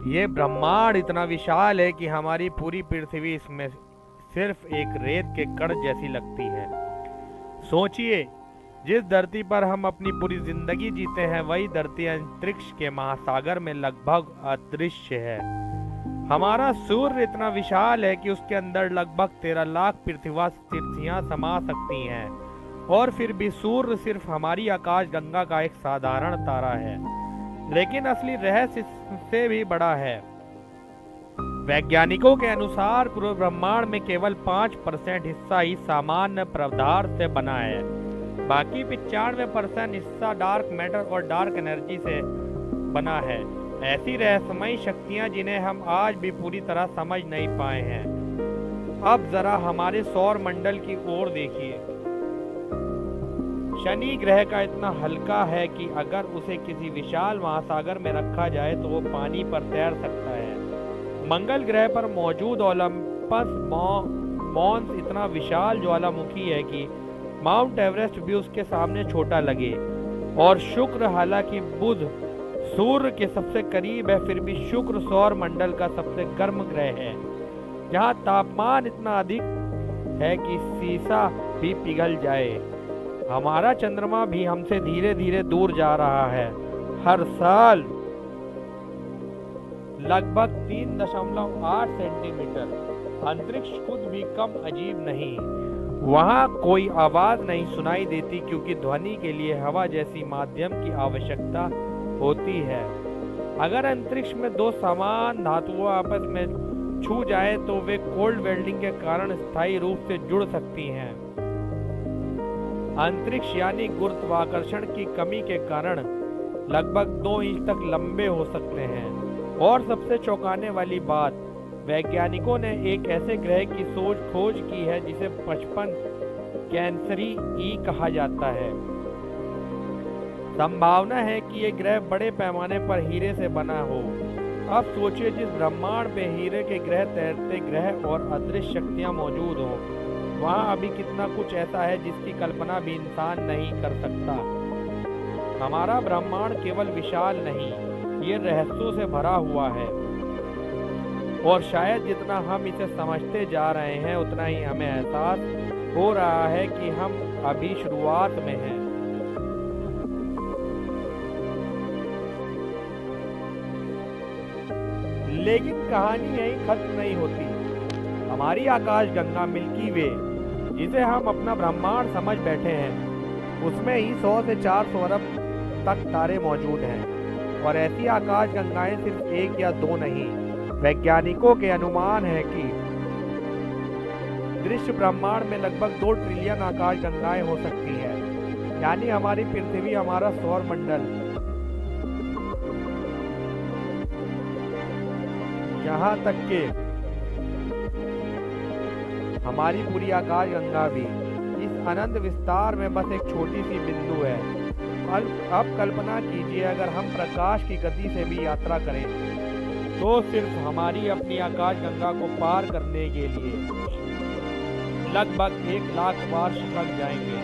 ये ब्रह्मांड इतना विशाल है कि हमारी पूरी पृथ्वी इसमें सिर्फ एक रेत के कण जैसी लगती है। सोचिए, जिस धरती पर हम अपनी पूरी जिंदगी जीते हैं वही धरती अंतरिक्ष के महासागर में लगभग अदृश्य है। हमारा सूर्य इतना विशाल है कि उसके अंदर लगभग 13 लाख पृथ्वियां समा सकती हैं, और फिर भी सूर्य सिर्फ हमारी आकाश गंगा का एक साधारण तारा है। लेकिन असली रहस्य इससे भी बड़ा है। वैज्ञानिकों के अनुसार पूरे ब्रह्मांड में केवल 5% हिस्सा ही सामान्य पदार्थ से बना है। बाकी 95% हिस्सा डार्क मैटर और डार्क एनर्जी से बना है। ऐसी रहस्यमयी शक्तियां जिन्हें हम आज भी पूरी तरह समझ नहीं पाए हैं। अब जरा हमारे सौर मंडल की ओर देखिए। शनि ग्रह का इतना हल्का है कि अगर उसे किसी विशाल महासागर में रखा जाए तो वो पानी पर तैर सकता है। मंगल ग्रह पर मौजूद ओलंपस मॉन्स इतना विशाल ज्वालामुखी है कि माउंट एवरेस्ट भी उसके सामने छोटा लगे। और शुक्र, हालांकि बुध सूर्य के सबसे करीब है, फिर भी शुक्र सौर मंडल का सबसे गर्म ग्रह है, जहाँ तापमान इतना अधिक है कि शीशा भी पिघल जाए। हमारा चंद्रमा भी हमसे धीरे धीरे दूर जा रहा है। हर साल लगभग 3.8 सेंटीमीटर। अंतरिक्ष खुद भी कम अजीब नहीं। वहाँ कोई आवाज नहीं सुनाई देती क्योंकि ध्वनि के लिए हवा जैसी माध्यम की आवश्यकता होती है। अगर अंतरिक्ष में दो समान धातुओं आपस में छू जाए तो वे कोल्ड वेल्डिंग के कारण स्थायी रूप से जुड़ सकती हैं। अंतरिक्ष यानी गुरुत्वाकर्षण की कमी के कारण लगभग 2 इंच तक लंबे हो सकते हैं। और सबसे चौंकाने वाली बात, वैज्ञानिकों ने एक ऐसे ग्रह की खोज की है जिसे 55 कैंसरी ई कहा जाता है। संभावना है कि ये ग्रह बड़े पैमाने पर हीरे से बना हो। अब सोचिए, जिस ब्रह्मांड पे हीरे के ग्रह, तैरते ग्रह और अदृश्य शक्तियां मौजूद हों, वहाँ अभी कितना कुछ ऐसा है जिसकी कल्पना भी इंसान नहीं कर सकता। हमारा ब्रह्मांड केवल विशाल नहीं, ये रहस्यों से भरा हुआ है। और शायद जितना हम इसे समझते जा रहे हैं उतना ही हमें एहसास हो रहा है कि हम अभी शुरुआत में हैं। लेकिन कहानी यहीं खत्म नहीं होती। हमारी आकाश गंगा मिल्की वे, जिसे हम अपना ब्रह्मांड समझ बैठे हैं, उसमें ही 100 से 400 अरब तक तारे मौजूद हैं। और ऐसी आकाश गंगाएं सिर्फ 1 या 2 नहीं। वैज्ञानिकों के अनुमान है कि दृश्य ब्रह्मांड में लगभग 2 ट्रिलियन आकाश गंगाएं हो सकती हैं। यानी हमारी पृथ्वी, हमारा सौर मंडल, यहाँ तक के हमारी पूरी आकाश गंगा भी इस अनंत विस्तार में बस एक छोटी सी बिंदु है। अब कल्पना कीजिए, अगर हम प्रकाश की गति से भी यात्रा करें तो सिर्फ हमारी अपनी आकाश गंगा को पार करने के लिए लगभग 1 लाख वर्ष लग जाएंगे।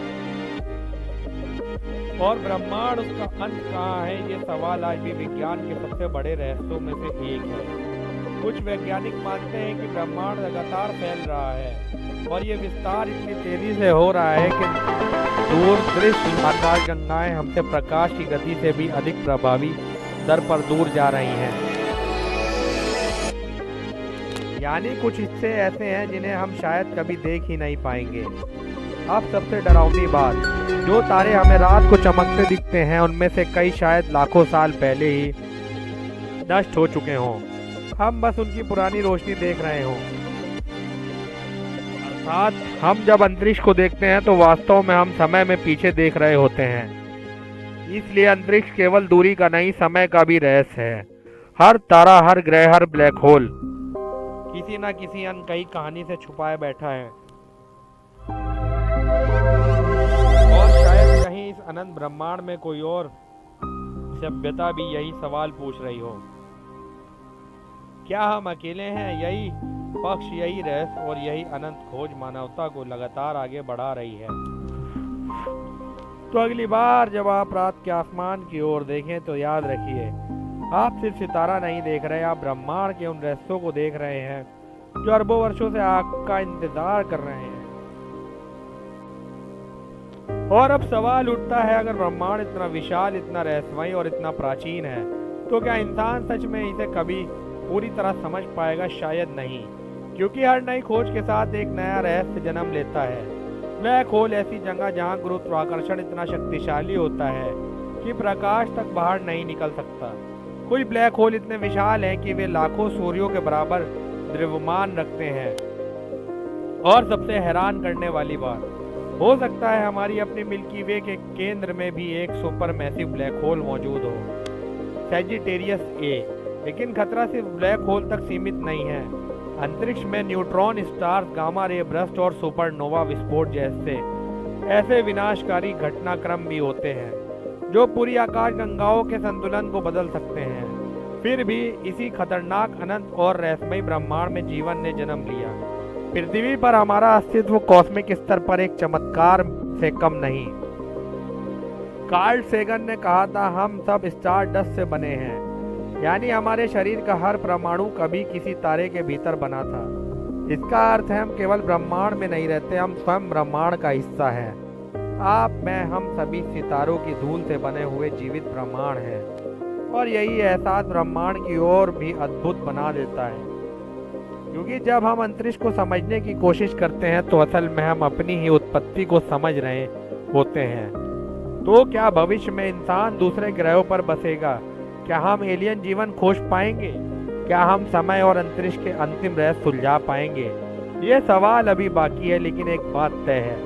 और ब्रह्मांड, उसका अंत कहाँ है, ये सवाल आज भी विज्ञान के सबसे बड़े रहस्यों में से एक है। कुछ वैज्ञानिक मानते हैं कि ब्रह्मांड लगातार फैल रहा है और ये विस्तार इतनी तेजी से हो रहा है कि दूर दृश्य आकाश गंगाएं हमसे प्रकाश की गति से भी अधिक प्रभावी दर पर दूर जा रही हैं। यानी कुछ हिस्से ऐसे हैं जिन्हें हम शायद कभी देख ही नहीं पाएंगे। अब सबसे डरावनी बात, जो तारे हमें रात को चमकते दिखते हैं उनमें से कई शायद लाखों साल पहले ही नष्ट हो चुके हों। हम बस उनकी पुरानी रोशनी देख रहे हों। अर्थात हम जब अंतरिक्ष को देखते हैं तो वास्तव में हम समय में पीछे देख रहे होते हैं। इसलिए अंतरिक्ष केवल दूरी का नहीं, समय का भी रहस्य है। हर तारा, हर ग्रह, हर ब्लैक होल किसी न किसी अनकही कहानी से छुपाए बैठा है। और शायद कहीं इस अनंत ब्रह्मांड में कोई और सभ्यता भी यही सवाल पूछ रही हो, क्या हम अकेले हैं? यही पक्ष, यही रहस्य और यही अनंत खोज मानवता को लगातार आगे बढ़ा रही है। तो अगली बार जब आप रात के आसमान की ओर देखें तो याद रखिए, आप सिर्फ सितारा नहीं देख रहे, आप ब्रह्मांड के उन रहस्यों को देख रहे हैं जो अरबों वर्षों से आपका इंतजार कर रहे हैं। और अब सवाल उठता है, अगर ब्रह्मांड इतना विशाल, इतना रहस्यमय और इतना प्राचीन है, तो क्या इंसान सच में इसे कभी पूरी तरह समझ पाएगा? शायद नहीं, क्योंकि हर नई खोज के साथ एक नया रहस्य जन्म लेता है। ब्लैक होल ऐसी जगह जहां गुरुत्वाकर्षण इतना शक्तिशाली होता है कि प्रकाश तक बाहर नहीं निकल सकता। कुछ ब्लैक होल इतने विशाल हैं कि वे लाखों सूर्यों के बराबर द्रव्यमान रखते हैं। और सबसे हैरान करने वाली बात, हो सकता है हमारी अपनी मिल्की वे के केंद्र में भी एक सुपर मैसिव ब्लैक होल मौजूद हो, सैजिटेरियस ए। लेकिन खतरा सिर्फ ब्लैक होल तक सीमित नहीं है। अंतरिक्ष में neutron stars, gamma ray burst और सुपरनोवा विस्फोट जैसे ऐसे विनाशकारी घटनाक्रम भी होते हैं जो पूरी आकाश गंगाओं के संतुलन को बदल सकते हैं। फिर भी इसी खतरनाक, अनंत और रहस्यमय ब्रह्मांड में जीवन ने जन्म लिया। पृथ्वी पर हमारा अस्तित्व कॉस्मिक स्तर पर एक चमत्कार से कम नहीं। कार्ल सेगन ने कहा था, हम सब स्टार डस्ट से बने हैं, यानी हमारे शरीर का हर परमाणु कभी किसी तारे के भीतर बना था। इसका अर्थ है हम केवल ब्रह्मांड में नहीं रहते, हम स्वयं ब्रह्मांड का हिस्सा हैं। आप, मैं, हम सभी सितारों की धूल से बने हुए जीवित ब्रह्मांड हैं। और यही एहसास ब्रह्मांड की ओर भी अद्भुत बना देता है, क्योंकि जब हम अंतरिक्ष को समझने की कोशिश करते हैं तो असल में हम अपनी ही उत्पत्ति को समझ रहे होते हैं। तो क्या भविष्य में इंसान दूसरे ग्रहों पर बसेगा? क्या हम एलियन जीवन खोज पाएंगे? क्या हम समय और अंतरिक्ष के अंतिम रहस्य सुलझा पाएंगे? ये सवाल अभी बाकी है, लेकिन एक बात तय है,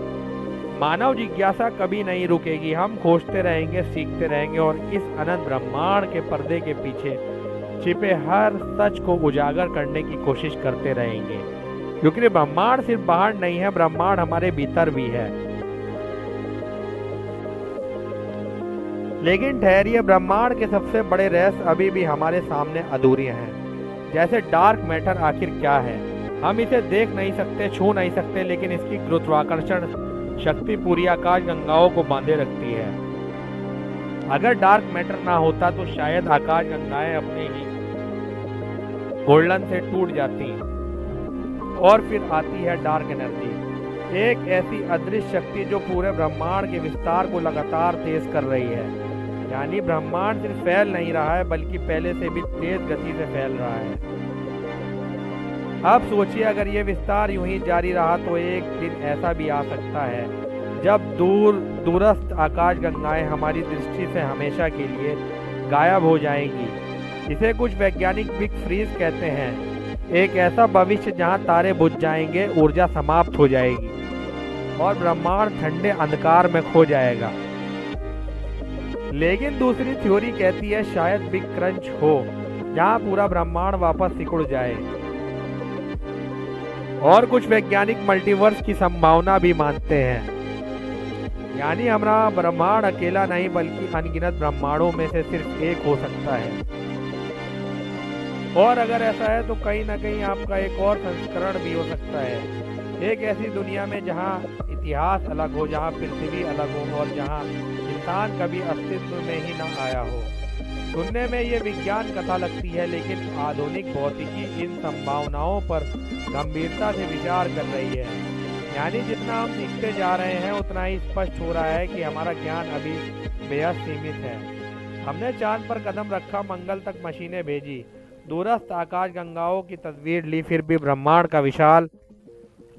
मानव जिज्ञासा कभी नहीं रुकेगी। हम खोजते रहेंगे, सीखते रहेंगे और इस अनंत ब्रह्मांड के पर्दे के पीछे छिपे हर सच को उजागर करने की कोशिश करते रहेंगे, क्योंकि ब्रह्मांड सिर्फ बाहर नहीं है, ब्रह्मांड हमारे भीतर भी है। लेकिन ठहरिए, ब्रह्मांड के सबसे बड़े रहस्य अभी भी हमारे सामने अधूरे हैं। जैसे डार्क मैटर आखिर क्या है? हम इसे देख नहीं सकते, छू नहीं सकते, लेकिन इसकी गुरुत्वाकर्षण शक्ति पूरी आकाश गंगाओं को बांधे रखती है। अगर डार्क मैटर ना होता तो शायद आकाश गंगाएं अपने ही घूर्णन से टूट जाती। और फिर आती है डार्क एनर्जी, एक ऐसी अदृश्य शक्ति जो पूरे ब्रह्मांड के विस्तार को लगातार तेज कर रही है। यानी ब्रह्मांड सिर्फ फैल नहीं रहा है, बल्कि पहले से भी तेज गति से फैल रहा है। अब सोचिए, अगर ये विस्तार यूं ही जारी रहा तो एक दिन ऐसा भी आ सकता है जब दूरस्थ आकाश गंगाएं हमारी दृष्टि से हमेशा के लिए गायब हो जाएंगी। इसे कुछ वैज्ञानिक बिग फ्रीज कहते हैं, एक ऐसा भविष्य जहां तारे बुझ जाएंगे, ऊर्जा समाप्त हो जाएगी और ब्रह्मांड ठंडे अंधकार में खो जाएगा। लेकिन दूसरी थ्योरी कहती है शायद बिग क्रंच हो, जहां पूरा ब्रह्मांड वापस सिकुड़ जाए। और कुछ वैज्ञानिक मल्टीवर्स की संभावना भी मानते हैं, यानी हमारा ब्रह्मांड अकेला नहीं बल्कि अनगिनत ब्रह्मांडों में से सिर्फ एक हो सकता है। और अगर ऐसा है तो कहीं ना कहीं आपका एक और संस्करण भी हो सकता है, एक ऐसी दुनिया में जहां इतिहास अलग हो, जहां पृथ्वी अलग हो और जहां इंसान कभी अस्तित्व में ही न आया हो। सुनने में ये विज्ञान कथा लगती है, लेकिन आधुनिक भौतिकी इन संभावनाओं पर गंभीरता से विचार कर रही है। यानी जितना हम सीखते जा रहे हैं उतना ही स्पष्ट हो रहा है कि हमारा ज्ञान अभी बेहद सीमित है। हमने चांद पर कदम रखा, मंगल तक मशीनें भेजी, दूरस्थ आकाश गंगाओं की तस्वीर ली, फिर भी ब्रह्मांड का विशाल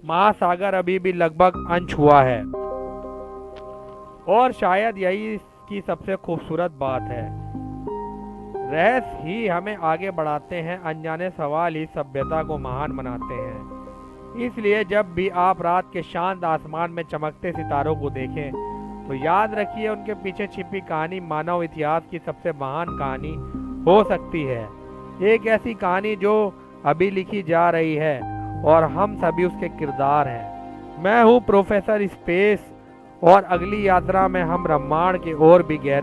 महासागर अभी भी लगभग अंश हुआ है। और शायद यही की सबसे खूबसूरत बात है, रहस्य ही हमें आगे बढ़ाते हैं, अनजाने सवाल ही सभ्यता को महान बनाते हैं। इसलिए जब भी आप रात के शांत आसमान में चमकते सितारों को देखें तो याद रखिए, उनके पीछे छिपी कहानी मानव इतिहास की सबसे महान कहानी हो सकती है। एक ऐसी कहानी जो अभी लिखी जा रही है और हम सभी उसके किरदार हैं। मैं हूँ प्रोफेसर स्पेस और अगली यात्रा में हम ब्रह्मांड के और भी गहरे